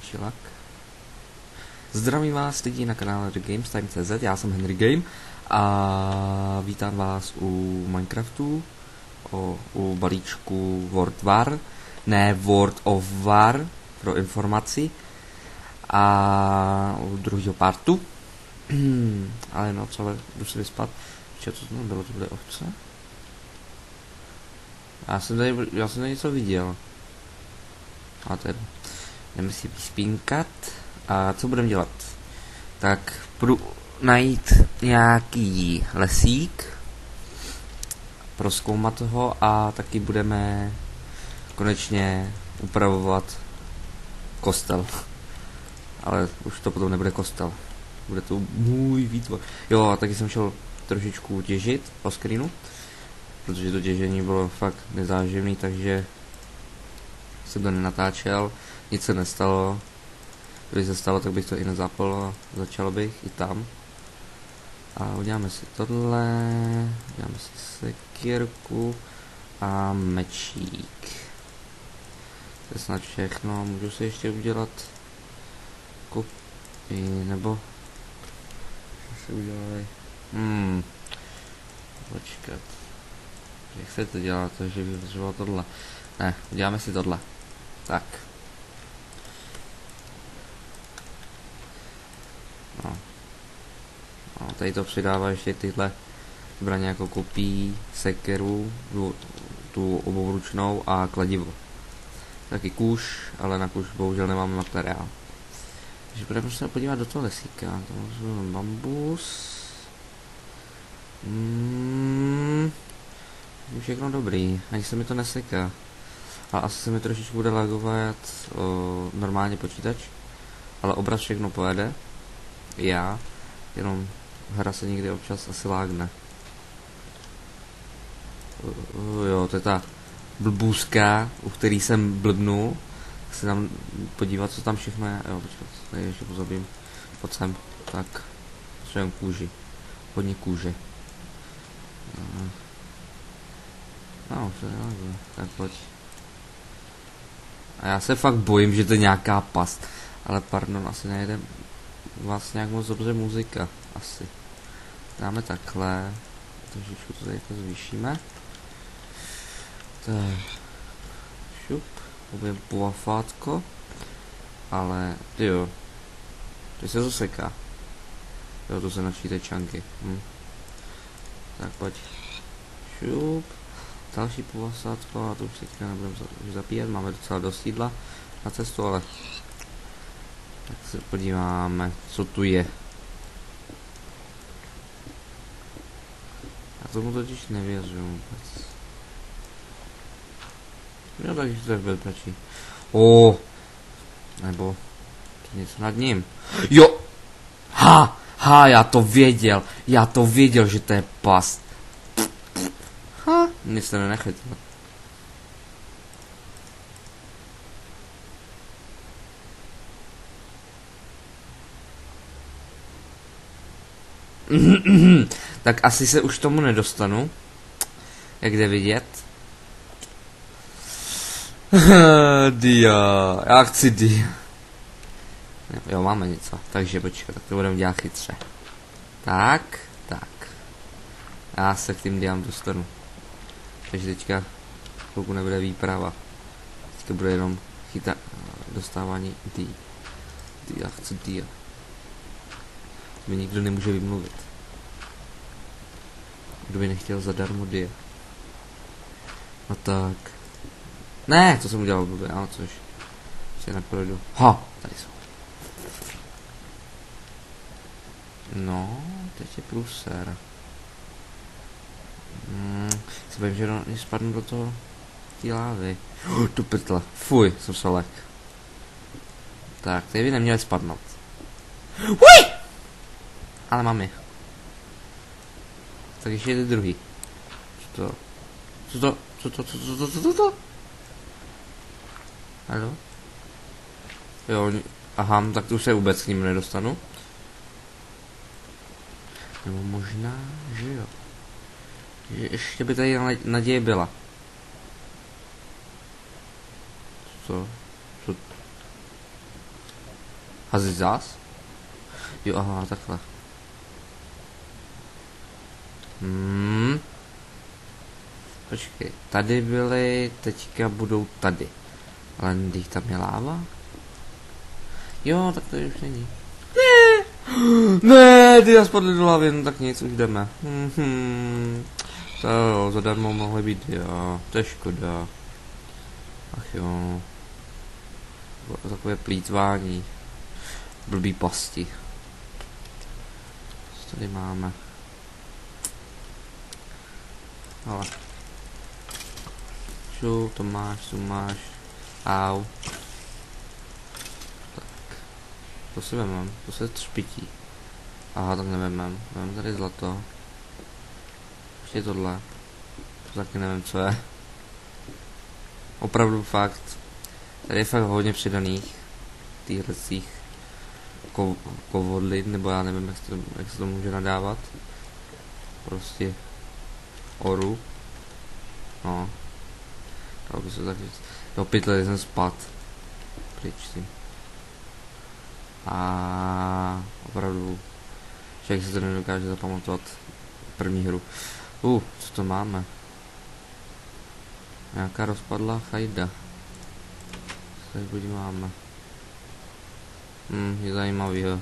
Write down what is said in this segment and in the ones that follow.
Čilak. Zdravím vás lidi na kanále TheGamesTime.cz, já jsem Henry Game a vítám vás u Minecraftu, u balíčku World War, ne World of War, pro informaci, a u druhého partu. Ale no co, jdu si vyspat. Co to tam bylo, to byly ovce? Já jsem tady něco viděl. A tedy jdeme si vyspínkat. A co budeme dělat? Tak budu najít nějaký lesík, prozkoumat ho a taky budeme konečně upravovat kostel. Ale už to potom nebude kostel. Bude to můj výtvor. Jo, a taky jsem šel trošičku těžit po screenu, protože to těžení bylo fakt nezáživný, takže jsem to nenatáčel, nic se nestalo. Kdyby se stalo, tak bych to i nezapl a začal bych i tam. A uděláme si tohle, uděláme si sekírku a mečík. To je snad všechno, můžu si ještě udělat kopii, nebo si udělali. Počkat. Jak se to dělá, to, že bych potřeboval tohle. Ne, uděláme si tohle. Tak. No, tady to přidává ještě tyhle zbraně jako kopí, sekeru, tu obouručnou a kladivo. Taky kůž, ale na kůž bohužel nemáme materiál. Takže budeme se podívat do toho lesíka. To je bambus. Je všechno dobrý, ani se mi to neseká. A asi se mi trošičku bude lagovat normálně počítač. Ale obraz všechno pojede. Já, jenom hra se někdy občas asi lágne. Jo, to je ta blbůzka, u který jsem blbnul. Se tam podívat, co tam všechno je. Jo, počkat, tady ještě pozabím. Pojď sem. Tak, potřebujeme kůži. Hodně kůže. No, už to neláguje. Tak pojď. A já se fakt bojím, že to je nějaká past. Ale pardon, asi nejde vlastně nějak moc dobře muzika. Asi. Dáme takhle. Trošičku to tady jako zvýšíme. Tak. Šup. Ubijeme puafátko. Ale, jo. To se to seká. Jo, to se načíte čanky. Tak pojď. Šup. Další puafátko a to už teďka nebudeme zapíjet. Máme docela dost jídla na cestu, ale tak se podíváme, co tu je. Já tomu totiž nevěřím vůbec. Jo, takže to je bezpečí. Nebo něco nad ním. Jo! Já to věděl, že to je past. Nic se nenechytlo. Tak asi se už tomu nedostanu. Jak jde vidět. Dia. Já chci dia. Jo, máme něco. Takže počkat, tak to budeme dělat chytře. Tak. Já se k tím diám dostanu. Takže teďka chvilku nebude výprava. Teďka bude jenom dostávání dia. Já chci dia. Mi nikdo nemůže vymluvit. Kdo by nechtěl zadarmo dia. No tak. Ne, to jsem udělal blbě, ale což si neprojdu. Tady jsou. No, teď je průser. Si bavím, že spadnu do toho té lávy. Tu pytle. Fuj, jsem se lek. Tak, tady by neměli spadnout. Uj! Ale mám je. Tak ještě jde druhý. Co to? Haló? Jo, aha, tak tu se vůbec k ním nedostanu. Nebo možná, že jo. Že ještě by tady naděje byla. Co? Hazit zás? Jo, aha, takhle. Počkej, tady byly, teďka budou tady. Ale když tam je láva? Jo, tak tady už není. Ne, ty já spadli do lávy, no tak nic, už jdeme. To jo, zadarmo mohly být, jo, to je škoda. Ach jo. Takové plýtvání. Blbý pasti. Co tady máme? Ale. Šup, to máš. Au. Tak. To si vemám, to se třpití. Aha, tak nevemám. Mám tady zlato. Ještě tohle. To taky nevím, co je. Opravdu fakt. Tady je fakt hodně přidaných. Týhlecích kovodlin, nebo já nevím, jak se to může nadávat. Prostě oru. No. Dalo by se tak říct. Do pytle jsem spad. Pryč si. A opravdu člověk se to nedokáže zapamatovat první hru. Co to máme? Nějaká rozpadlá chajda. Co tady podíváme? Je zajímavý, jo.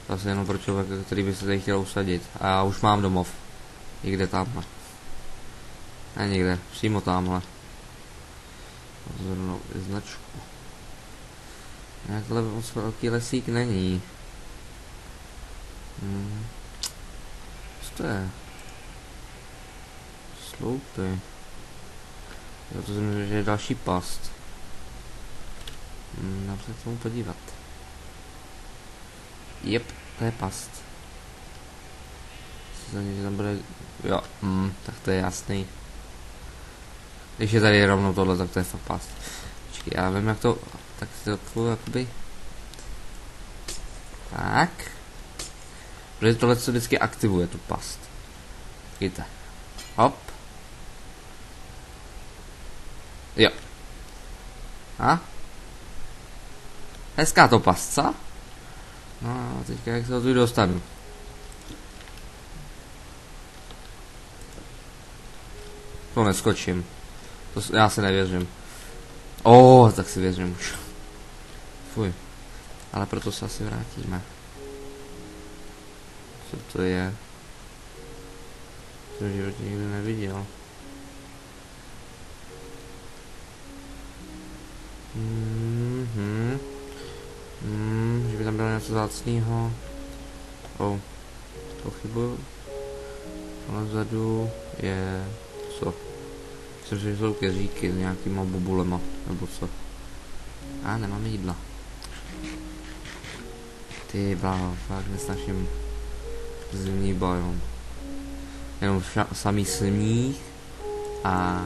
Zase jenom pro člověka, který by se tady chtěl usadit. A já už mám domov. Někde tamhle. Ne někde, přímo tamhle. Zrovna značku. Nějakhle moc velký lesík není. Co to je? Sloupy. Jo, to znamená, že je další past. Dám se k tomu podívat. Jep, to je past. Že tam bude... Jo, tak to je jasný. Když je tady rovnou tohle, tak to je fakt past. Počkej, já vím jak to... Tak to takovou jakoby... Tak. Protože tohle co vždycky aktivuje tu past. Vidíte. Hop. Jo. A? Hezká to past, co? No a teďka jak se tu dostanu. To neskočím. To já se nevěřím. Tak si věřím už. Fuj. Ale proto se asi vrátíme. Co to je? To v životě nikdy neviděl. Že by tam bylo něco zácného. Pochybuju. Ale vzadu je... Co? Myslím, že jsou keříky s nějakýma bobulema, nebo co. Nemáme jídla. Ty bláho, fakt nesnažím zimní biom. Jenom samý sníh a...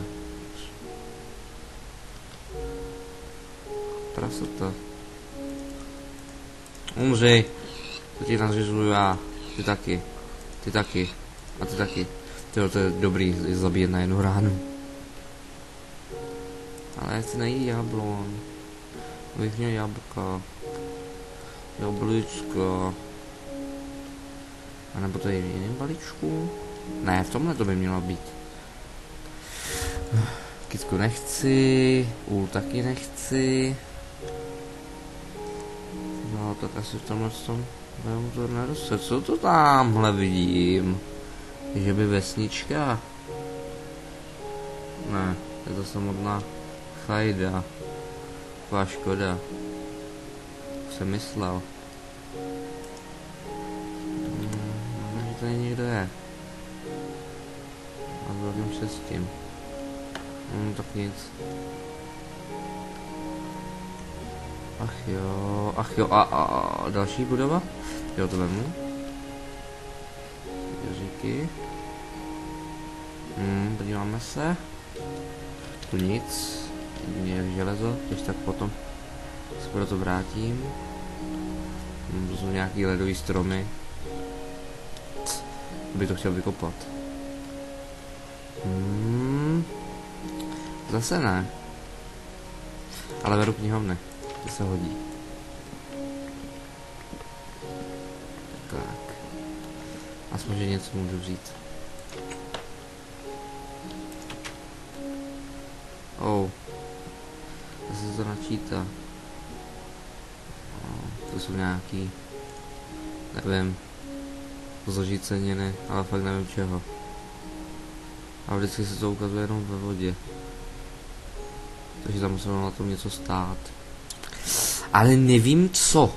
Prasota. Umři. To ti nařizuju já. Ty taky. Ty taky. A ty taky. To je dobrý zabíjet na jednu ránu. Ale já chci najít jablon. Bych měl jablka. Jablíčko. A nebo to je v jiném balíčku? Ne, v tomhle to by mělo být. Kytku nechci. Úl taky nechci. No, tak asi v tomhle tom to nedoste. Co to tamhle vidím? Že by vesnička? Ne, je to samotná chajda. Taková škoda. Jsem myslel. Že tady někdo je. A s velkým štěstím. Tak nic. Ach jo, a další budova? Jo, to vemu. Jeříky. Podíváme se. Tu nic. Jedině železo, když tak potom se pro to vrátím. To jsou nějaký ledový stromy. By to chtěl vykopat. Zase ne. Ale beru knihovny. To se hodí. Tak. Aspoň, že něco můžu vzít. Oh. Zase to načítá. To jsou nějaký, nevím, zložiceniny, ale fakt nevím čeho. A vždycky se to ukazuje jenom ve vodě. Takže tam muselo na tom něco stát. Ale nevím co.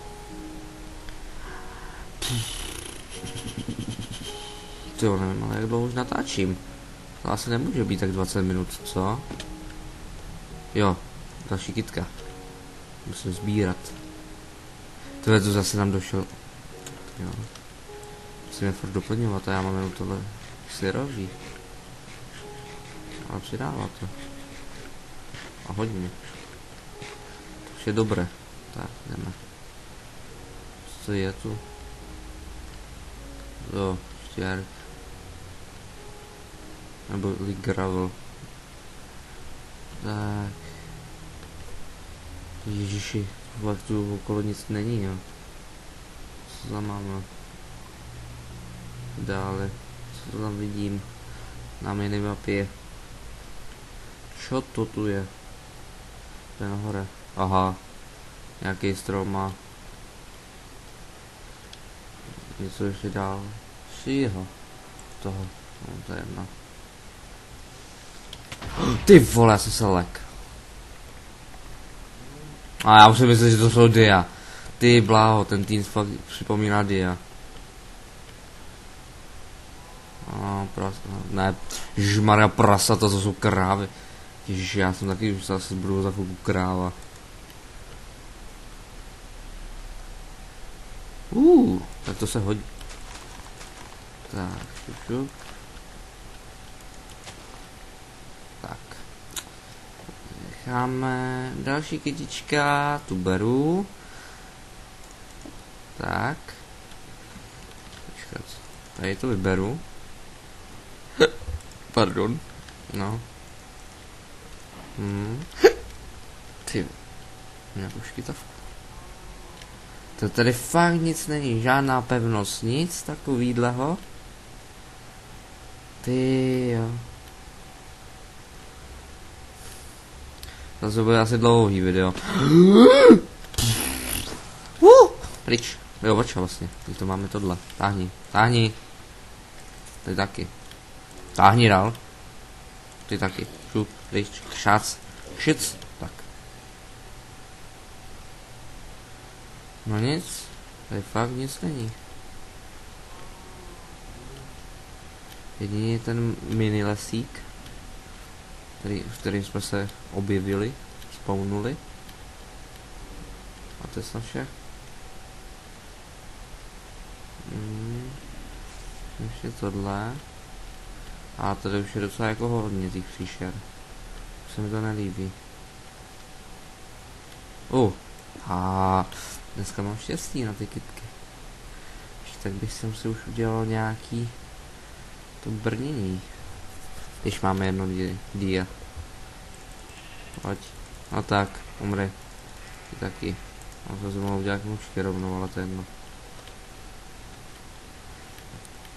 Jo, nevím, ale jak dlouho už natáčím. To asi nemůže být tak 20 minut, co? Jo, další kytka. Musím sbírat. To zase nám došel. Jo. Musíme furt doplňovat a já mám jenom tohle syrový. Ale přidává to. A hodně. To je dobré. Tak, jdeme. Co je tu? Jo, štěrk. Nebo gravel. Tak. Ježiši, fakt tu okolo nic není, jo. Co tam máme? Dále. Co tam vidím? Na minimapě. Co to tu je? To je nahoře. Aha. Nějaký strom má. Něco ještě dál. Šího. Toho. No, to je jedno. Ty vole, já jsem se lek. A já už si myslím, že to jsou dia. Ty bláho, ten tým fakt připomíná dia. A prasa, ne, žmaria prasa, to jsou krávy. Ježiš, já jsem taky už zase budu za chvilku kráva. Tak to se hodí. Tak, šup. Tak. Necháme další kytička, tu beru. Tak. Počkat, tady to vyberu. Pardon. No. Ty. Nějakou škytavku. To tady fakt nic není, žádná pevnost, nic takovýhleho. Ty jo. To bude asi dlouhý video. Pryč. Jo, oča vlastně. Teď to máme tohle. Táhni. Táhni. Ty taky. Táhni dál. Ty taky. Šup, pryč. Šac. Šic. Tak. No nic. Tady fakt nic není. Jedině ten mini lesík, v kterým jsme se objevili, spawnuli. A to je snad vše. Ještě tohle. A tady už je docela jako hodně těch příšer. Už se mi to nelíbí. A dneska mám štěstí na ty kytky. Ještě tak bych si už udělal nějaký to brnění. Když máme jedno dia. Pojď. No tak, umři. Ty taky. A to jsem mohl udělat mučky rovnou, ale to je jedno.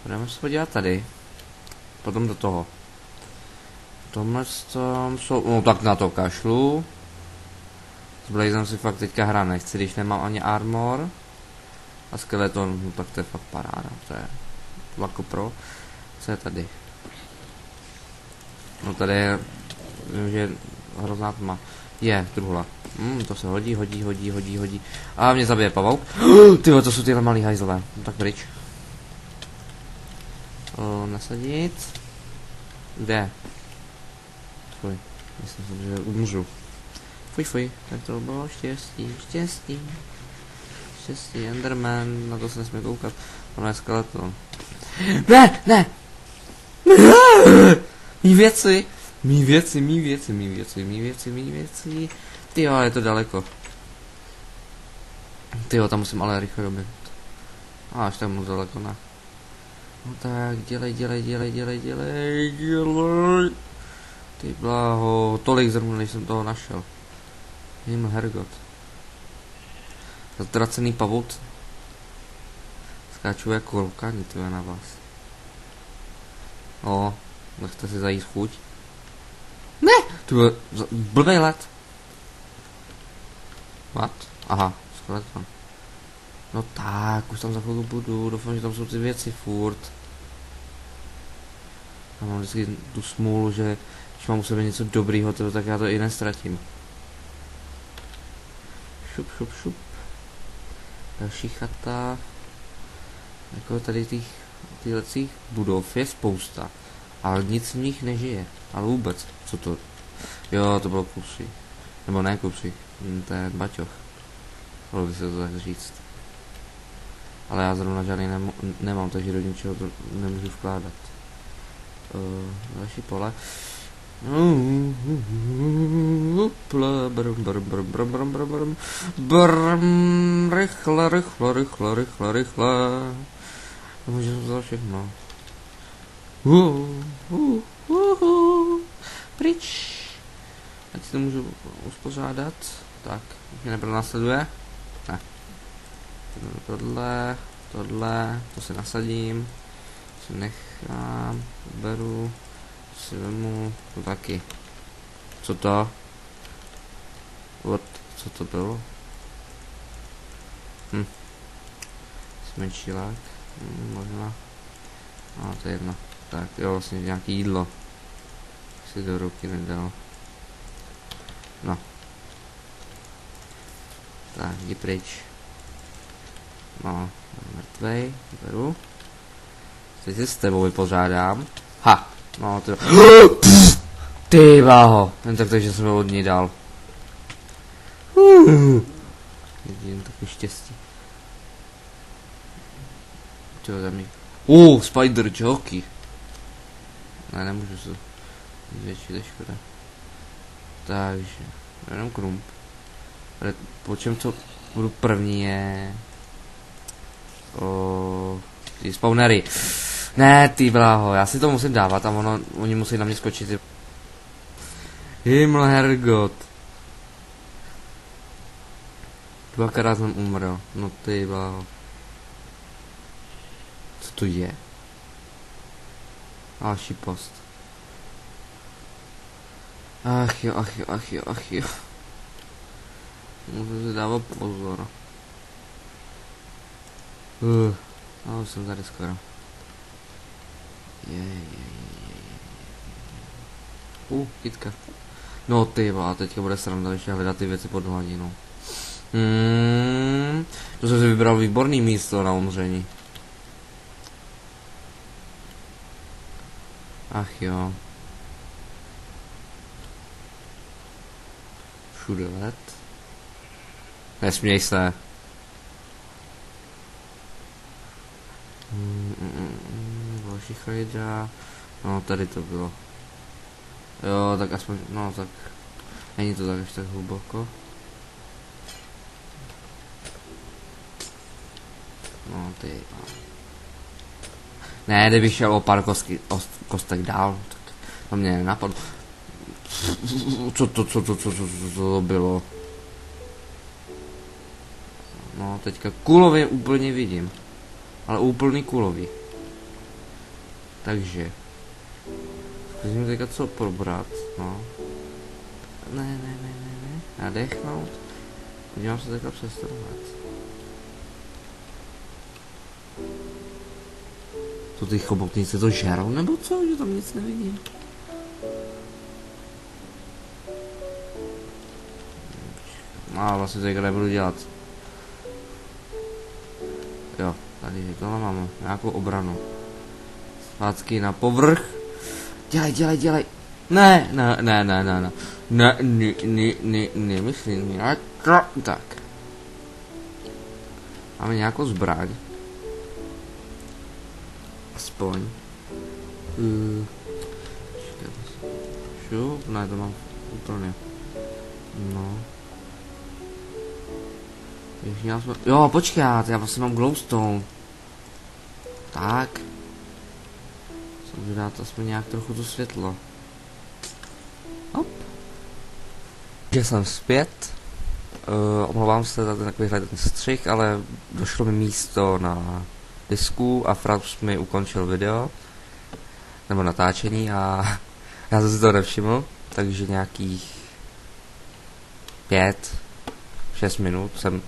Budeme se podívat tady. Potom do toho. Tomhle tam jsou... No tak na to kašlu. S Blazem si fakt teďka hra nechci, když nemám ani armor. A skeleton, no tak to je fakt paráda. To je jako pro. Co je tady? No tady je... Vím, že je hrozná tma. Je, truhla. To se hodí. A mě zabije pavouk. Tyhle, to jsou tyhle malý hajzlové. No tak pryč. Nasadit. Kde? Fuj. Myslím si, že umřu. Fuj. Tak to bylo štěstí. Enderman, na to se nesmí koukat. Ono je skeleton. Ne! Mí věci. Tyjo, je to daleko. Tyjo, tam musím ale rychle dobět. Až tam moc daleko, ne. No tak, dělej. Ty bláho, tolik zrnu, než jsem toho našel. Himmel Herrgott. Zatracený pavout. Skáču jako koukání, to je na vás. O, nechte si zajít chuť. Ne! To byl blbej let. What? Aha, skeleton. No tak, už tam za chvilku budu, doufám, že tam jsou ty věci furt. Já mám vždycky tu smůlu, že když mám u sebe něco dobrýho, tak já to i nestratím. Šup, šup, šup. Další chata. Jako tady těch budov je spousta. Ale nic v nich nežije. Ale vůbec. Co to? Jo, to bylo kusy. Nebo ne kusy. Ten baťoch. Mohlo by se to tak říct. Ale já zrovna žádný nemám, takže do ničeho to nemůžu vkládat. Další pole. Rychle, rychle, rychle, rychle, rychle. To můžu za všechno. Pryč. Ať si to můžu uspořádat. Tak, mě nepronásleduje. Ne. Tohle, to si nasadím. Si nechám, beru, si vemu, to taky. Co to? Co to bylo? Smenšilák, možná. No, to je jedno. Tak, jo, vlastně nějaký jídlo. Si do ruky nedal. No. Tak, jdi pryč. No, mrtvej, beru. Teď si s tebou vypořádám. Ha! No, ty váho! Jen tak, takže jsem ho od ní dal. Jen takový štěstí. Čeho za mě? Spider jockey. Ne, nemůžu se zvětšit, to je škoda. Takže, jenom krump. Ale po čem to budu první je... Ty spawnery. Ne, ty bláho, já si to musím dávat a oni musí na mě skočit. Himmel hergot. Dvakrát jsem umřel, no ty bláho. Co to je? Další post. Ach jo. Musím si dávat pozor. No, už jsem tady skoro. Kytka. No ty a teďka bude sranda ještě hledat ty věci pod hladinou. To jsem si vybral výborný místo na umření. Ach jo. Všude let. Nesměj se. Další chlejda. No, tady to bylo. Jo, tak aspoň, no tak. Není to tak až tak hluboko. No, ty. Ne, kdybych šel o pár kostek dál, tak to mě nenapadlo. Co to bylo? No, teďka kulově úplně vidím. Ale úplný kulový. Takže. Zkusím teďka co probrat, no. Ne. Nadechnout. Podívám se teďka přestrovat. To ty chobotnice to žerou, nebo co? Že tam nic nevidím. No, vlastně teďka nebudu dělat. Jo, tady tohle mám nějakou obranu. Zpátky na povrch. Dělej. Ne, myslím, tak. Máme nějakou zbraň. Aspoň. Šup, ne, to mám úplně. No. Jo, počkat, já vlastně mám glowstone. Tak. Můžu dát aspoň nějak trochu to světlo. Hop. Takže jsem zpět. Omlouvám se za ten takovýhle ten střih, ale došlo mi místo na disku a Fraps mi ukončil video, nebo natáčení a já jsem si to nevšiml, takže nějakých 5-6 minut jsem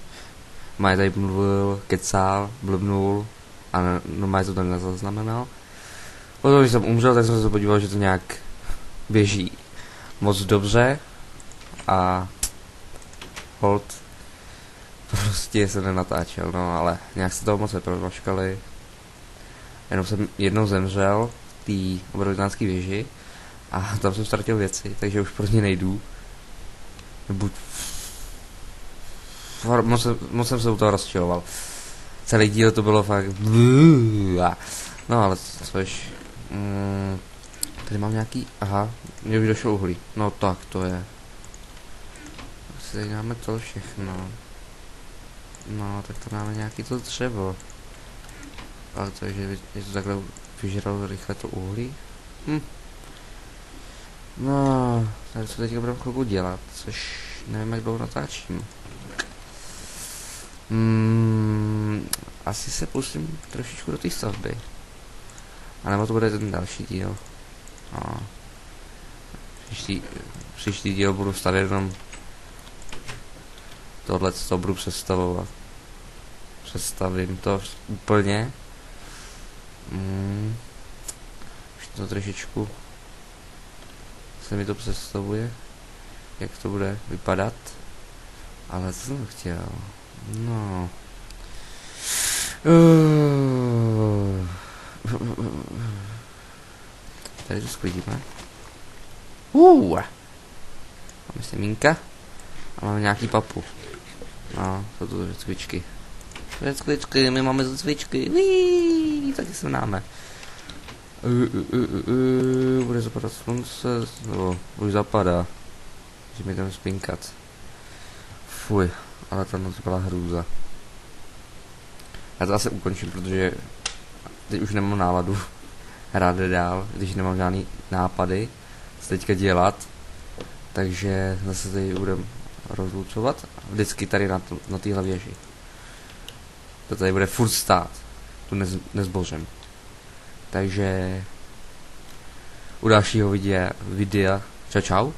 Maje tady mluvil, kecal, blbnul a Maje to tam nezaznamenal. Potom, když jsem umřel, tak jsem se podíval, že to nějak běží moc dobře a hold prostě se nenatáčel, no ale nějak se toho moc neprovaškali. Jenom jsem jednou zemřel v té obrovitánské věži a tam jsem ztratil věci, takže už pro ně nejdu. Buď moc jsem se u toho rozčiloval. Celý díl to bylo fakt. No ale což. Tady mám nějaký. Aha, mě už došlo uhlí. No tak to je. Asi tady dáme to všechno. No tak to dáme nějaký to dřevo. Ale to je, že je to takhle vyžral rychle to uhlí. No, tady co teďka budeme chvilku dělat, což nevím, jak dlouho natáčím. Asi se pustím trošičku do té stavby. A nebo to bude ten další díl. No. Příští díl budu stavět jenom tohle, co budu přestavovat. Přestavím to úplně. Už to trošičku se mi to představuje, jak to bude vypadat. Ale co jsem chtěl? No. Tady to sklidíme. Máme semínka. A máme nějaký papu. No, to jsou cvičky. Cvičky, my máme cvičky. Taky se náme. Bude zapadat slunce, nebo už zapadá. Že mi tam spinkat. Fuj, ale ta noc byla hrůza. Já to asi ukončím, protože teď už nemám náladu hrát dál, když nemám žádný nápady, co teďka dělat. Takže zase tady budem rozlučovat. Vždycky tady na téhle věži. To tady bude furt stát. Tu nezbořím. Takže u dalšího videa. Čau čau.